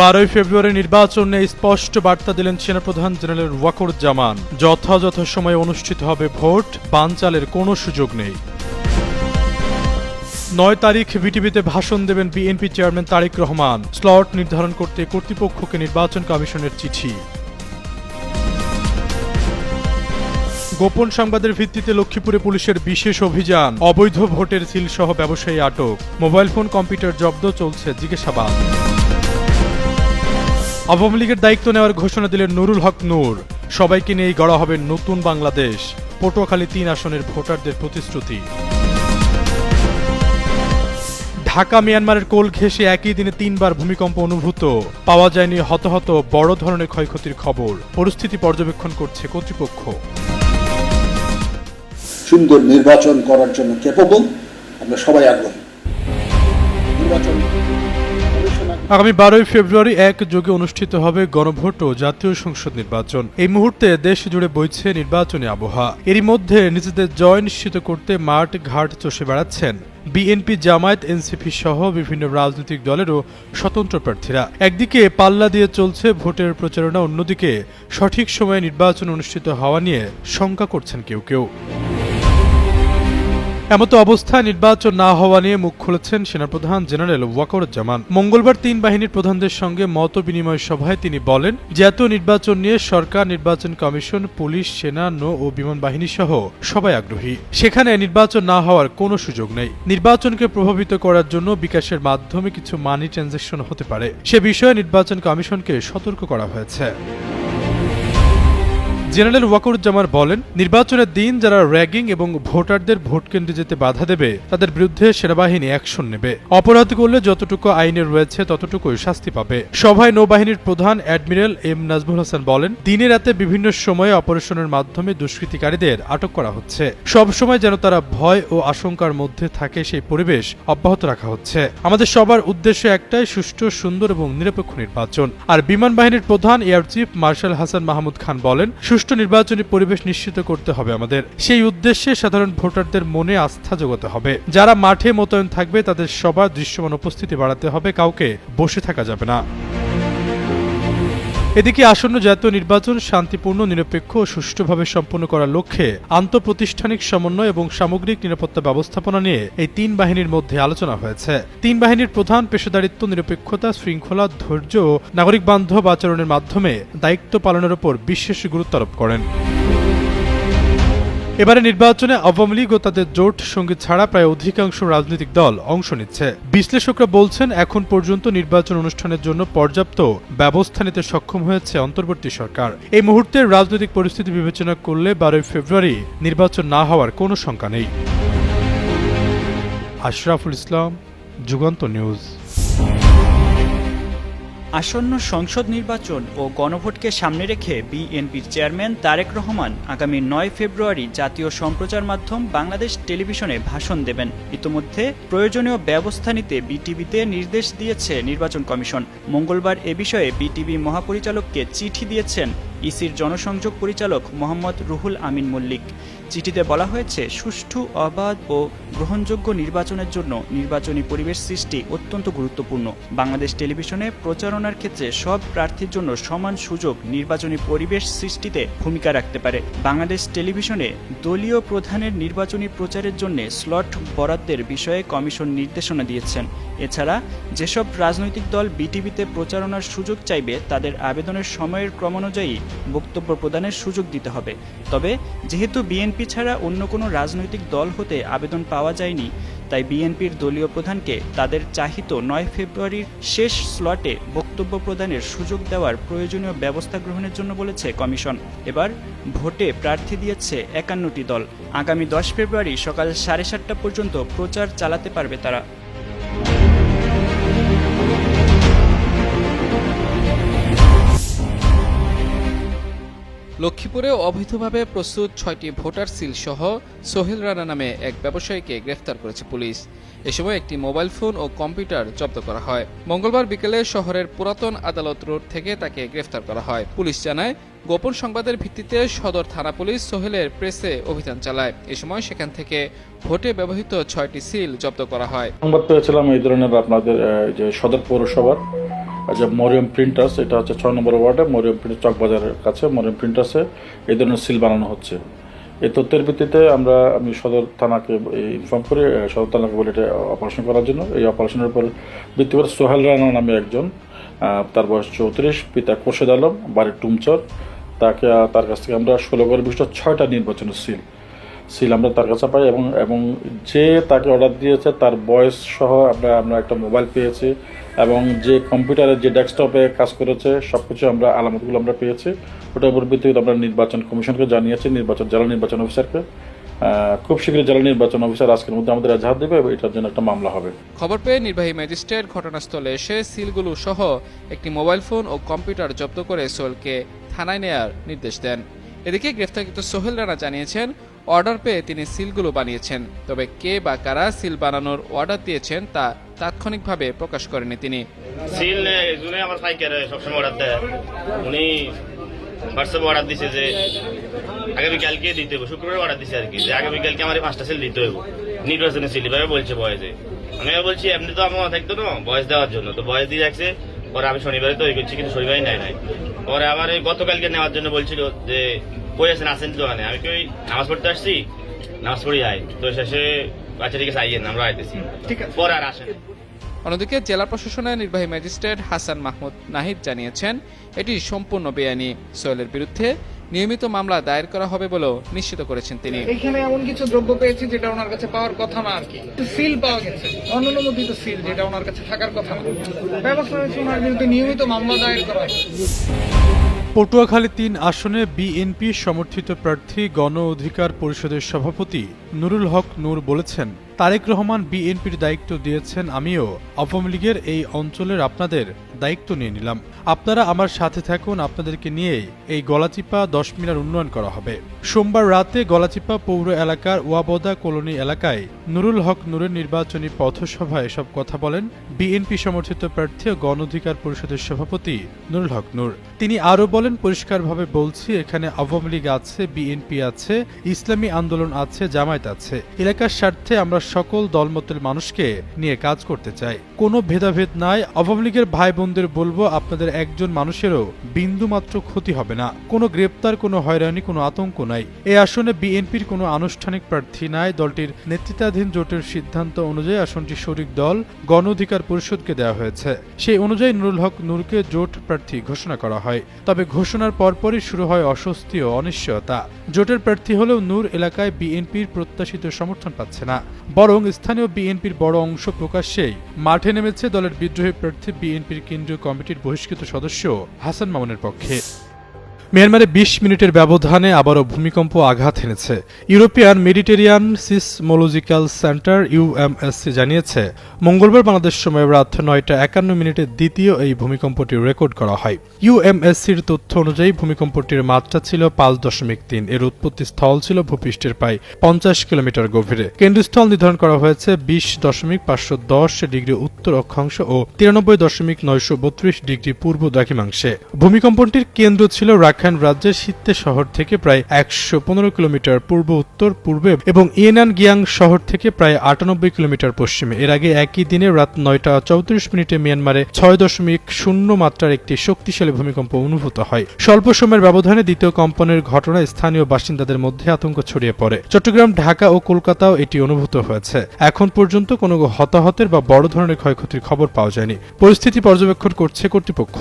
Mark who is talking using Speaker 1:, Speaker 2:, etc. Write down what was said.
Speaker 1: 12 ফেব্রুয়ারি নির্বাচন নিয়ে স্পষ্ট বার্তা দিলেন সেনাপ্রধান জেনারেল ওয়াকারুজ্জামান। যথাযথ সময়ে অনুষ্ঠিত হবে ভোট, বানচালের কোনো সুযোগ নেই। 9 তারিখ বিটিভিতে ভাষণ দেবেন BNP chairman Tarique Rahman. Slot নির্ধারণ করতে কর্তৃপক্ষকে নির্বাচন কমিশনের চিঠি। গোপন সংবাদের ভিত্তিতে লক্ষ্মীপুরে পুলিশের বিশেষ অভিযান। অবৈধ ভোটের সিল সহ ব্যবসায়ী আটক। মোবাইল ফোন, কম্পিউটার জব্দ, চলছে জিজ্ঞাসাবাদ। আওয়ামী লীগের দায়িত্ব নেওয়ার ঘোষণা দিলেন নুরুল হক নূর। সবাইকে নিয়েই গড়া হবে নতুন বাংলাদেশ। পটুয়াখালী 3 আসনের ভোটারদের প্রতিশ্রুতি। ঢাকা মিয়ানমারের কোল ঘেঁষে একই দিনে 3বার ভূমিকম্প অনুভূত। পাওয়া যায়নি হতাহত বড় ধরনের ক্ষয়ক্ষতির খবর। পরিস্থিতি পর্যবেক্ষণ করছে কর্তৃপক্ষ।
Speaker 2: সুন্দর নির্বাচন করার জন্য ক্যাপেবল, আমরা সবাই আগ্রহী।
Speaker 1: আগামী 12 ফেব্রুয়ারি একযোগে অনুষ্ঠিত হবে গণভোট ও জাতীয় সংসদ নির্বাচন। এই মুহূর্তে দেশ জুড়ে বইছে নির্বাচনী আবহাওয়া। এরই মধ্যে নিজেদের জয় নিশ্চিত করতে মাঠ ঘাট চষে বেড়াচ্ছেন বিএনপি, জামায়াত, এনসিপি সহ বিভিন্ন রাজনৈতিক দলেরও স্বতন্ত্র প্রার্থীরা। একদিকে পাল্লা দিয়ে চলছে ভোটের প্রচারণা, অন্যদিকে সঠিক সময়ে নির্বাচন অনুষ্ঠিত হওয়া নিয়ে শঙ্কা করছেন কেউ কেউ। এমতো অবস্থায় নির্বাচন না হওয়া নিয়ে মুখ খুলেছেন সেনাপ্রধান জেনারেল ওয়াকারুজ্জামান। মঙ্গলবার 3 বাহিনীর প্রধানদের সঙ্গে মত বিনিময় সভায় তিনি বলেন, জাতীয় নির্বাচন নিয়ে সরকার, নির্বাচন কমিশন, পুলিশ, সেনা, নৌ ও বিমান বাহিনী সহ সবাই আগ্রহী। সেখানে নির্বাচন না হওয়ার কোনো সুযোগ নেই। নির্বাচনকে প্রভাবিত করার জন্য বিকাশের মাধ্যমে কিছু মানি ট্রানজাকশন হতে পারে। সে বিষয়ে নির্বাচন কমিশনকে সতর্ক করা হয়েছে। জেনারেল ওয়াকারুজ্জামান বলেন, নির্বাচনের দিন যারা র্যাগিং এবং ভোটারদের ভোট কেন্দ্রে যেতে বাধা দেবে তাদের বিরুদ্ধে সেনাবাহিনী অ্যাকশন নেবে। অপরাধ করলে যতটুকু আইনে রয়েছে ততটুকুই শাস্তি পাবে। সভায় নৌবাহিনীর প্রধান অ্যাডমিরাল এম নাজমুল হাসান বলেন, দিনে রাতে বিভিন্ন সময়ে অপারেশনের মাধ্যমে দুষ্কৃতিকারীদের আটক করা হচ্ছে। সব সময় যেন তারা ভয় ও আশঙ্কার মধ্যে থাকে সেই পরিবেশ অব্যাহত রাখা হচ্ছে। আমাদের সবার উদ্দেশ্য একটাই, সুষ্ঠু, সুন্দর এবং নিরপেক্ষ নির্বাচন। আর বিমান বাহিনীর প্রধান air chief marshal Hasan Mahmud Khan বলেন, সুষ্ঠু নির্বাচনী পরিবেশ নিশ্চিত করতে হবে আমাদের। সেই উদ্দেশ্যে সাধারণ ভোটারদের মনে আস্থা জোগাতে হবে। যারা মাঠে মোতায়েন থাকবে তাদের সবার দৃশ্যমান উপস্থিতি বাড়াতে হবে, কাউকে বসে থাকা যাবে না। এদিকে আসন্ন জাতীয় নির্বাচন শান্তিপূর্ণ, নিরপেক্ষ ও সুষ্ঠুভাবে সম্পন্ন করার লক্ষ্যে আন্তঃপ্রতিষ্ঠানিক সমন্বয় এবং সামগ্রিক নিরাপত্তা ব্যবস্থাপনা নিয়ে এই 3 বাহিনীর মধ্যে আলোচনা হয়েছে। 3 বাহিনীর প্রধান পেশাদারিত্ব, নিরপেক্ষতা, শৃঙ্খলা, ধৈর্য ও নাগরিক বান্ধব আচরণের মাধ্যমে দায়িত্ব পালনের উপর বিশেষ গুরুত্ব আরোপ করেন। এবারে নির্বাচনে আওয়ামী লীগ ও তাদের জোট সঙ্গী ছাড়া প্রায় অধিকাংশ রাজনৈতিক দল অংশ নিচ্ছে। বিশ্লেষকরা বলছেন, এখন পর্যন্ত নির্বাচন অনুষ্ঠানের জন্য পর্যাপ্ত ব্যবস্থা নিতে সক্ষম হয়েছে অন্তর্বর্তী সরকার। এই মুহূর্তের রাজনৈতিক পরিস্থিতি বিবেচনা করলে 12 ফেব্রুয়ারি নির্বাচন না হওয়ার কোনো শঙ্কা নেই। আশরাফুল ইসলাম, যুগান্তর নিউজ।
Speaker 3: আসন্ন সংসদ নির্বাচন ও গণভোটকে সামনে রেখে বিএনপির চেয়ারম্যান তারেক রহমান আগামী 9 ফেব্রুয়ারি জাতীয় সম্প্রচার মাধ্যম বাংলাদেশ টেলিভিশনে ভাষণ দেবেন। ইতোমধ্যে প্রয়োজনীয় ব্যবস্থা নিতে বিটিভিতে নির্দেশ দিয়েছে নির্বাচন কমিশন। মঙ্গলবার এ বিষয়ে বিটিভি মহাপরিচালককে চিঠি দিয়েছেন ইসির জনসংযোগ পরিচালক মোহাম্মদ রুহুল আমিন মল্লিক। চিঠিতে বলা হয়েছে, সুষ্ঠু, অবাধ ও গ্রহণযোগ্য নির্বাচনের জন্য নির্বাচনী পরিবেশ সৃষ্টি অত্যন্ত গুরুত্বপূর্ণ। বাংলাদেশ টেলিভিশনে প্রচারণার ক্ষেত্রে সব প্রার্থীর জন্য সমান সুযোগ নির্বাচনী পরিবেশ সৃষ্টিতে ভূমিকা রাখতে পারে। বাংলাদেশ টেলিভিশনে দলীয় প্রধানের নির্বাচনী প্রচারের জন্য স্লট বরাদ্দের বিষয়ে কমিশন নির্দেশনা দিয়েছেন। এছাড়া যেসব রাজনৈতিক দল বিটিভিতে প্রচারণার সুযোগ চাইবে তাদের আবেদনের সময়ের ক্রমানুযায়ী বক্তব্য প্রদানের সুযোগ দিতে হবে। তবে যেহেতু বিএনপি ছাড়া অন্য কোনো রাজনৈতিক দল হতে আবেদন পাওয়া যায়নি, তাই বিএনপির দলীয় প্রধানকে তাদের চাহিত 9 ফেব্রুয়ারির শেষ স্লটে বক্তব্য প্রদানের সুযোগ দেওয়ার প্রয়োজনীয় ব্যবস্থা গ্রহণের জন্য বলেছে কমিশন। এবার ভোটে প্রার্থী দিয়েছে 51টি দল। আগামী 10 ফেব্রুয়ারি সকাল 7:30 পর্যন্ত প্রচার চালাতে পারবে তারা।
Speaker 4: লক্ষ্মীপুরে অবৈধভাবে প্রস্তুত 6টি ভোটার সিল সহ সোহেল রানা নামে এক ব্যবসায়ীকে গ্রেফতার করেছে পুলিশ। এ সময় একটি মোবাইল ফোন ও কম্পিউটার জব্দ করা হয়। মঙ্গলবার বিকেলে শহরের পুরাতন আদালত রোড থেকে তাকে গ্রেফতার করা হয়। পুলিশ জানায়, গোপন সংবাদের ভিত্তিতে সদর থানা পুলিশ সোহেলের প্রেসে অভিযান চালায়। এ সময় সেখান থেকে ভোটে ব্যবহৃত 6টি সিল জব্দ করা হয়।
Speaker 5: সংবাদ পেয়েছিলাম এই ধরনের আপনাদের যে সদর পৌরসভার যে মরিয়ম প্রিন্টার্স, এটা হচ্ছে 6 নম্বর ওয়ার্ডে মরিয়ম প্রিন্টার চকবাজারের কাছে মরিয়ম প্রিন্টার্সে এই ধরনের সিল বানানো হচ্ছে। এই তথ্যের ভিত্তিতে আমি সদর থানাকে ইনফর্ম করি, সদর থানাকে বলি এটা অপারেশন করার জন্য। এই অপারেশনের উপর ভিত্তি করে সোহেল রানা নামে একজন, তার বয়স 34, পিতা খোরশেদ আলম, বাড়ির টুমচর, তার কাছ থেকে আমরা 16 করে 6টা নির্বাচনের সিল আমরা তার কাছে পাই এবং যে তাকে অর্ডার দিয়েছে তার বয়স সহ আমরা একটা মোবাইল পেয়েছি এবং যে কম্পিউটারে যে ডেস্কটপে কাজ করেছে সবকিছু আলামতগুলো আমরা পেয়েছি। ওটার উপর ভিত্তিতে আমরা নির্বাচন কমিশনকে জানিয়েছি, জেলা নির্বাচন অফিসারকে। খুব শীঘ্রই জেলা নির্বাচন অফিসার আজকের মধ্যে আমাদের এজাহার দেবে এবং এটার জন্য একটা মামলা হবে।
Speaker 4: খবর পেয়ে নির্বাহী ম্যাজিস্ট্রেট ঘটনাস্থলে এসে সিলগুলো সহ একটি মোবাইল ফোন ও কম্পিউটার জব্দ করে সোহেলকে থানায় নেয়ার নির্দেশ দেন। এদিকে গ্রেফতারকৃত সোহেল রানা জানিয়েছেন অর্ডার পেয়ে তিনি সিলগুলো বানিয়েছেন, তবে কে বা কারা সিল বানানোর অর্ডার দিয়েছেন তা তাৎক্ষণিকভাবে প্রকাশ করেনি তিনি।
Speaker 6: সিল আমার সাইকেল সবসময় অর্ডার দেয়, উনি হোয়াটসঅ্যাপে অর্ডার দিছে যে আগামীকালকে দিতে হবে, শুক্রবার অর্ডার দিছে আর কি, যে আগামীকালকে আমার 5টা সিল দিতে হবে নির্বাচনের সিল এভাবে বলছে বয়েজে। আমি বলছি এমনি তো আমার থাকতো না বয়স দেওয়ার জন্য, তো বয়স দিয়ে রাখছে। পরে আমি শনিবারে তৈরি করছি কিন্তু শনিবারই নাই। পরে আবার গতকালকে নেওয়ার জন্য বলছিল যে কই আছেন, আসেন তো। আমি কই নামাজ পড়তে আসছি, নামাজ পড়ি আয়, তো শেষে আচ্ছা ঠিক আছে আইয়েন, আমরা আইতেছি, পরে আর আসেন।
Speaker 4: অন্যদিকে জেলা প্রশাসনের নির্বাহী ম্যাজিস্ট্রেট হাসান মাহমুদ নাহিদ জানিয়েছেন এটি সম্পূর্ণ বেআইনি। সোহেলের বিরুদ্ধে নিয়মিত মামলা দায়ের করা হবে বলেও নিশ্চিত করেছেন তিনি।
Speaker 7: এখানে এমন কিছু দ্রব্য পেয়েছি যেটা ওনার কাছে পাওয়ার কথা না আর কি, সিল পাওয়া গেছে, অনুমোদিত সিল যেটা ওনার কাছে থাকার কথা না। ব্যবস্থা হয়েছে ওনার বিরুদ্ধে নিয়মিত মামলা দায়ের করা হবে।
Speaker 1: পটুয়াখালী 3 আসনে বিএনপি সমর্থিত প্রার্থী গণ অধিকার পরিষদের সভাপতি নুরুল হক নূর বলেছেন, তারেক রহমান বিএনপির দায়িত্ব দিয়েছেন, আমিও আওয়ামী লীগের এই অঞ্চলের আপনাদের দায়িত্ব নিয়ে নিলাম। আপনারা আমার সাথে থাকুন, আপনাদেরকে নিয়েই এই গলাচিপা 10 মিনার উন্নয়ন করা হবে। সোমবার রাতে গলাচিপা পৌর এলাকার ওয়াবদা কলোনি এলাকায় নুরুল হক নূরের নির্বাচনী পথসভায় এসব কথা বলেন বিএনপি সমর্থিত প্রার্থী ও গণ অধিকার পরিষদের সভাপতি নুরুল হক নূর। তিনি আরও বলেন, পরিষ্কারভাবে বলছি, এখানে আওয়ামী লীগ আছে, বিএনপি আছে, ইসলামী আন্দোলন আছে, জামায়াত আছে। এলাকার স্বার্থে আমরা সকল দলমতের মানুষকে নিয়ে কাজ করতে চাই, কোনো ভেদাভেদ নাই। আওয়ামী লীগের ভাই বোনদের বলবো, আপনাদের একজন মানুষেরও বিন্দু মাত্র ক্ষতি হবে না, কোনো গ্রেপ্তার, কোনো হয়রানি, কোনো আতঙ্ক নাই। এই আসনে বিএনপির কোনো আনুষ্ঠানিক প্রার্থী নাই। দলটির নেতৃত্বাধীন জোটের সিদ্ধান্ত অনুযায়ী আসনটি শরিক দল গণ অধিকার পরিষদকে দেওয়া হয়েছে। সেই অনুযায়ী নুরুল হক নূরকে জোট প্রার্থী ঘোষণা করা হয়। তবে ঘোষণার পরপরই শুরু হয় অস্বস্তি ও অনিশ্চয়তা। জোটের প্রার্থী হলেও নূর এলাকায় বিএনপির প্রত্যাশিত সমর্থন পাচ্ছে না, বরং স্থানীয় বিএনপির বড় অংশ প্রকাশ্যেই মাঠে নেমেছে দলের বিদ্রোহী প্রার্থী বিএনপির কেন্দ্রীয় কমিটির বহিষ্কৃত সদস্য হাসান মামুনের পক্ষে। মিয়ানমারে 20 মিনিটের ব্যবধানে আবারও ভূমিকম্প আঘাত হেনেছে। ইউরোপিয়ান মেডিটেরিয়ান সিসমোলজিক্যাল সেন্টার ইউএমএসসি জানিয়েছে, মঙ্গলবার বাংলাদেশ সময় রাত 9:51 দ্বিতীয় এই ভূমিকম্পটি রেকর্ড করা হয়। ইউএমএসসির তথ্য অনুযায়ী ভূমিকম্পটির মাত্রা ছিল 5.3। এর উৎপত্তি স্থল ছিল ভূপৃষ্ঠের প্রায় 50 কিলোমিটার গভীরে। কেন্দ্রস্থল নির্ধারণ করা হয়েছে 20.510 ডিগ্রি উত্তর অক্ষাংশ ও 93.932 ডিগ্রি পূর্ব দ্রাঘিমাংশে। ভূমিকম্পটির কেন্দ্র ছিল রাখাইন রাজ্যের সিত্তে শহর থেকে প্রায় 115 কিলোমিটার পূর্ব উত্তর পূর্বে এবং ইয়েনান গিয়াং শহর থেকে প্রায় 98 কিলোমিটার পশ্চিমে। এর আগে একই দিনে রাত 9:34 মিয়ানমারে 6.0 মাত্রার একটি শক্তিশালী ভূমিকম্প অনুভূত হয়। স্বল্প সময়ের ব্যবধানে দ্বিতীয় কম্পনের ঘটনায় স্থানীয় বাসিন্দাদের মধ্যে আতঙ্ক ছড়িয়ে পড়ে। চট্টগ্রাম, ঢাকা ও কলকাতাও এটি অনুভূত হয়েছে। এখন পর্যন্ত কোনো হতাহতের বা বড় ধরনের ক্ষয়ক্ষতির খবর পাওয়া যায়নি। পরিস্থিতি পর্যবেক্ষণ করছে কর্তৃপক্ষ।